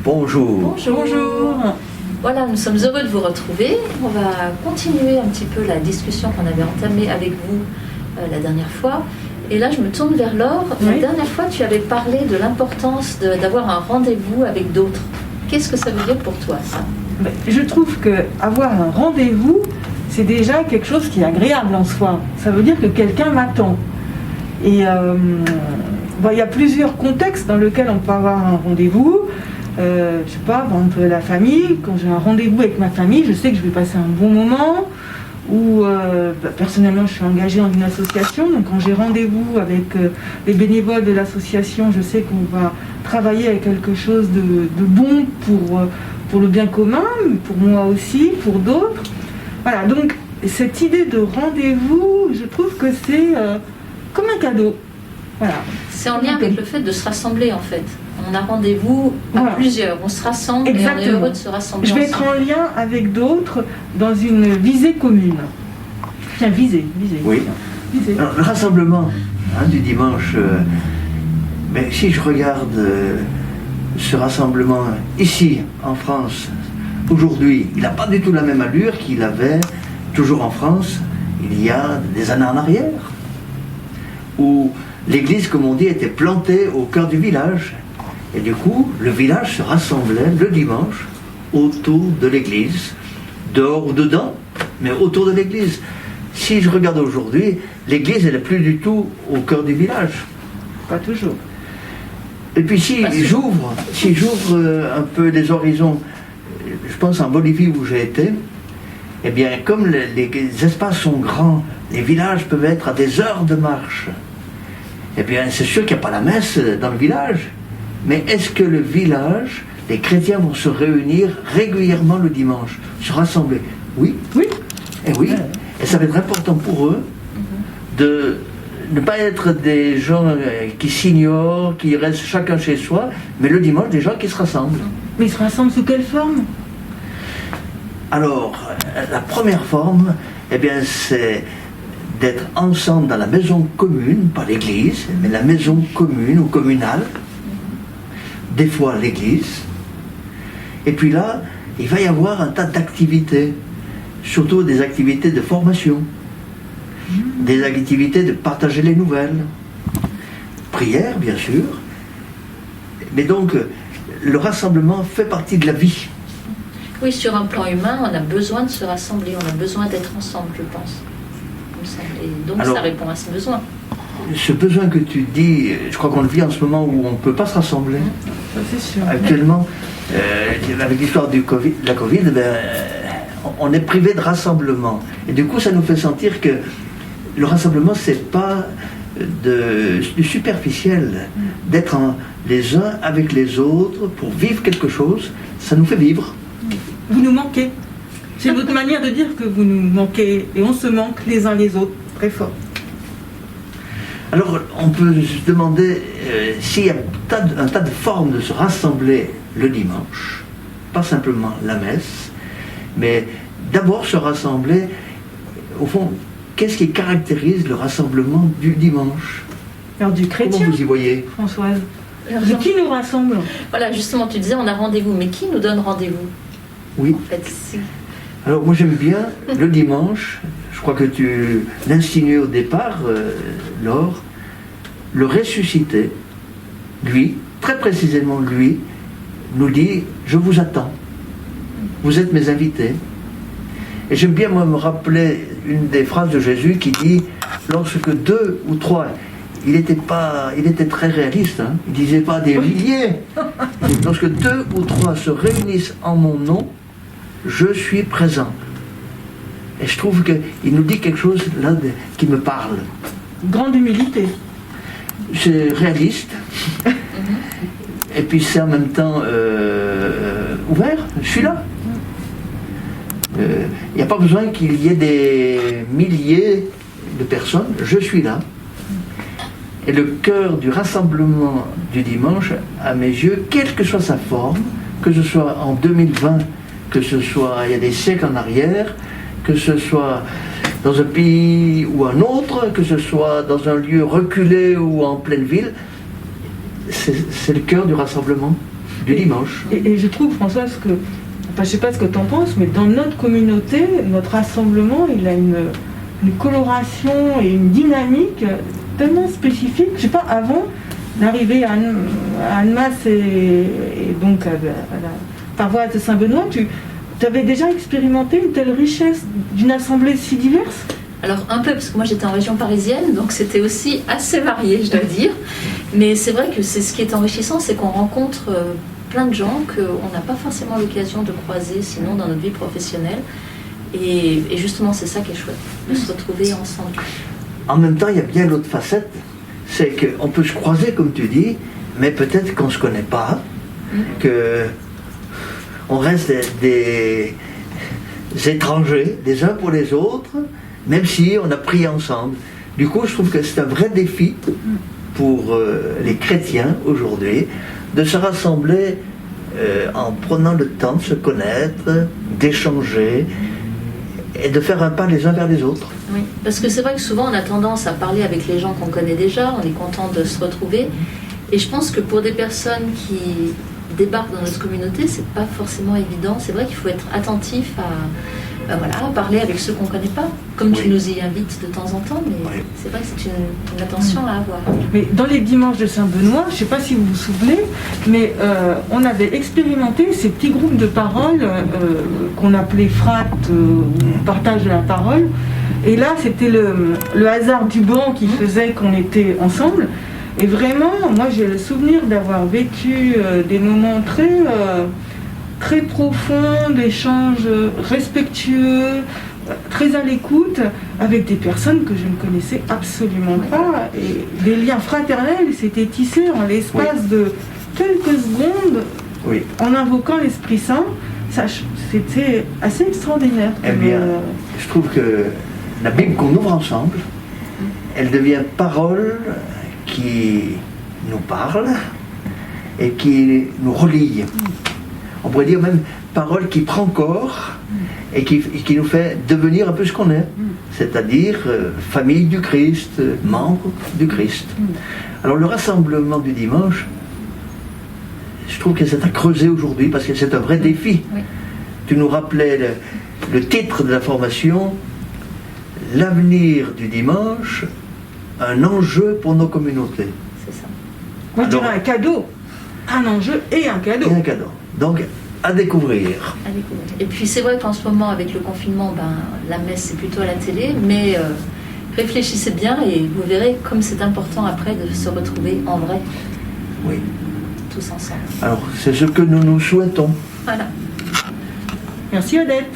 Bonjour. Bonjour. Voilà, nous sommes heureux de vous retrouver. On va continuer un petit peu la discussion qu'on avait entamée avec vous la dernière fois. Et là, je me tourne vers Laure. La dernière fois, tu avais parlé de l'importance d'avoir un rendez-vous avec d'autres. Qu'est-ce que ça veut dire pour toi, ça ? Je trouve qu'avoir un rendez-vous, c'est déjà quelque chose qui est agréable en soi. Ça veut dire que quelqu'un m'attend. Et il y a plusieurs contextes dans lesquels on peut avoir un rendez-vous. Je sais pas, par exemple la famille. Quand j'ai un rendez-vous avec ma famille, je sais que je vais passer un bon moment. Ou personnellement, je suis engagée dans une association. Donc quand j'ai rendez-vous avec les bénévoles de l'association, je sais qu'on va travailler avec quelque chose de bon pour le bien commun, pour moi aussi, pour d'autres. Voilà, donc cette idée de rendez-vous, je trouve que c'est comme un cadeau. Voilà. C'est en lien avec le fait de se rassembler en fait. On a rendez-vous à plusieurs, on se rassemble. Exactement. Et on est heureux de se rassembler. Je vais être en lien avec d'autres dans une visée commune. Tiens, visée. Oui. Visée. Alors, le rassemblement du dimanche, mais si je regarde ce rassemblement ici en France, aujourd'hui, il n'a pas du tout la même allure qu'il avait toujours en France il y a des années en arrière, où l'église, comme on dit, était plantée au cœur du village. Et du coup, le village se rassemblait le dimanche autour de l'église, dehors ou dedans, mais autour de l'église. Si je regarde aujourd'hui, l'église, elle n'est plus du tout au cœur du village. Pas toujours. Et puis si j'ouvre un peu les horizons, je pense en Bolivie où j'ai été, eh bien, comme les espaces sont grands, les villages peuvent être à des heures de marche. Eh bien, c'est sûr qu'il n'y a pas la messe dans le village. Mais est-ce que le village, les chrétiens vont se réunir régulièrement le dimanche, se rassembler? Oui. Oui. Et oui. Et ça va être important pour eux de ne pas être des gens qui s'ignorent, qui restent chacun chez soi, mais le dimanche, des gens qui se rassemblent. Mais ils se rassemblent sous quelle forme? Alors, la première forme, eh bien, c'est d'être ensemble dans la maison commune, pas l'église, mais la maison commune ou communale, des fois l'église. Et puis là, il va y avoir un tas d'activités, surtout des activités de formation, des activités de partager les nouvelles, prière bien sûr, mais donc le rassemblement fait partie de la vie. Oui, sur un plan humain, on a besoin de se rassembler, on a besoin d'être ensemble, je pense. Et donc alors, ça répond à ce besoin. Ce besoin que tu dis, je crois qu'on le vit en ce moment où on ne peut pas se rassembler. C'est sûr. Actuellement, avec l'histoire de la Covid, on est privé de rassemblement. Et du coup, ça nous fait sentir que le rassemblement, c'est pas du superficiel. D'être les uns avec les autres pour vivre quelque chose, ça nous fait vivre. Vous nous manquez. C'est votre manière de dire que vous nous manquez et on se manque les uns les autres, très fort. Alors, on peut se demander s'il y a un tas de formes de se rassembler le dimanche, pas simplement la messe, mais d'abord se rassembler, au fond, qu'est-ce qui caractérise le rassemblement du dimanche? Alors du chrétien. Comment vous y voyez, Françoise? De qui nous rassemble? Voilà, justement, tu disais on a rendez-vous, mais qui nous donne rendez-vous? Oui. En fait, si. Alors moi j'aime bien le dimanche, je crois que tu l'insinuais au départ, Laure, le ressuscité, lui, très précisément lui, nous dit « Je vous attends, vous êtes mes invités ». Et j'aime bien moi me rappeler une des phrases de Jésus qui dit « Lorsque 2 ou 3 », il était très réaliste, hein, il ne disait pas des milliers. « Lorsque 2 ou 3 se réunissent en mon nom, je suis présent ». Et je trouve qu'il nous dit quelque chose là qui me parle. Grande humilité. C'est réaliste. Et puis c'est en même temps ouvert. Je suis là. Il n'y a pas besoin qu'il y ait des milliers de personnes. Je suis là. Et le cœur du rassemblement du dimanche, à mes yeux, quelle que soit sa forme, que ce soit en 2020, que ce soit il y a des siècles en arrière, que ce soit dans un pays ou un autre, que ce soit dans un lieu reculé ou en pleine ville, c'est le cœur du rassemblement. du dimanche. Et je trouve, Françoise, que, enfin, je sais pas ce que tu en penses, mais dans notre communauté, notre rassemblement, il a une coloration et une dynamique tellement spécifique. Je sais pas, avant d'arriver à Annemasse et donc à la paroisse de Saint-Benoît, tu avais déjà expérimenté une telle richesse d'une assemblée si diverse? Alors un peu, parce que moi j'étais en région parisienne, donc c'était aussi assez varié, je dois dire. Mais c'est vrai que c'est ce qui est enrichissant, c'est qu'on rencontre plein de gens qu'on n'a pas forcément l'occasion de croiser sinon dans notre vie professionnelle. Et justement, c'est ça qui est chouette, de se retrouver ensemble. En même temps, il y a bien l'autre facette, c'est qu'on peut se croiser, comme tu dis, mais peut-être qu'on ne se connaît pas, qu'on reste des étrangers les uns pour les autres, même si on a prié ensemble. Du coup, je trouve que c'est un vrai défi pour les chrétiens aujourd'hui de se rassembler en prenant le temps de se connaître, d'échanger et de faire un pas les uns vers les autres. Oui, parce que c'est vrai que souvent on a tendance à parler avec les gens qu'on connaît déjà, on est content de se retrouver. Et je pense que pour des personnes qui débarquent dans notre communauté, c'est pas forcément évident. C'est vrai qu'il faut être attentif à parler avec ceux qu'on ne connaît pas, comme tu nous y invites de temps en temps, mais c'est vrai que c'est une attention à avoir. Mais dans les dimanches de Saint-Benoît, je ne sais pas si vous vous souvenez, mais on avait expérimenté ces petits groupes de parole qu'on appelait frat, ou partage de la parole, et là c'était le hasard du banc qui faisait qu'on était ensemble, et vraiment, moi j'ai le souvenir d'avoir vécu des moments très profond, d'échanges respectueux, très à l'écoute, avec des personnes que je ne connaissais absolument pas. Et des liens fraternels s'étaient tissés en l'espace de quelques secondes, en invoquant l'Esprit Saint. C'était assez extraordinaire. Eh bien, je trouve que la Bible qu'on ouvre ensemble, elle devient parole qui nous parle et qui nous relie. On pourrait dire même parole qui prend corps et qui nous fait devenir un peu ce qu'on est, c'est-à-dire famille du Christ, membre du Christ. Alors le rassemblement du dimanche, je trouve que c'est à creuser aujourd'hui parce que c'est un vrai défi. Oui. Tu nous rappelais le titre de la formation, l'avenir du dimanche, un enjeu pour nos communautés. C'est ça. Moi je dirais un cadeau, un enjeu et un cadeau. Et un cadeau. Donc, à découvrir. À découvrir. Et puis c'est vrai qu'en ce moment, avec le confinement, la messe c'est plutôt à la télé, mais réfléchissez bien et vous verrez comme c'est important après de se retrouver en vrai. Oui. Tous ensemble. Alors, c'est ce que nous nous souhaitons. Voilà. Merci Odette.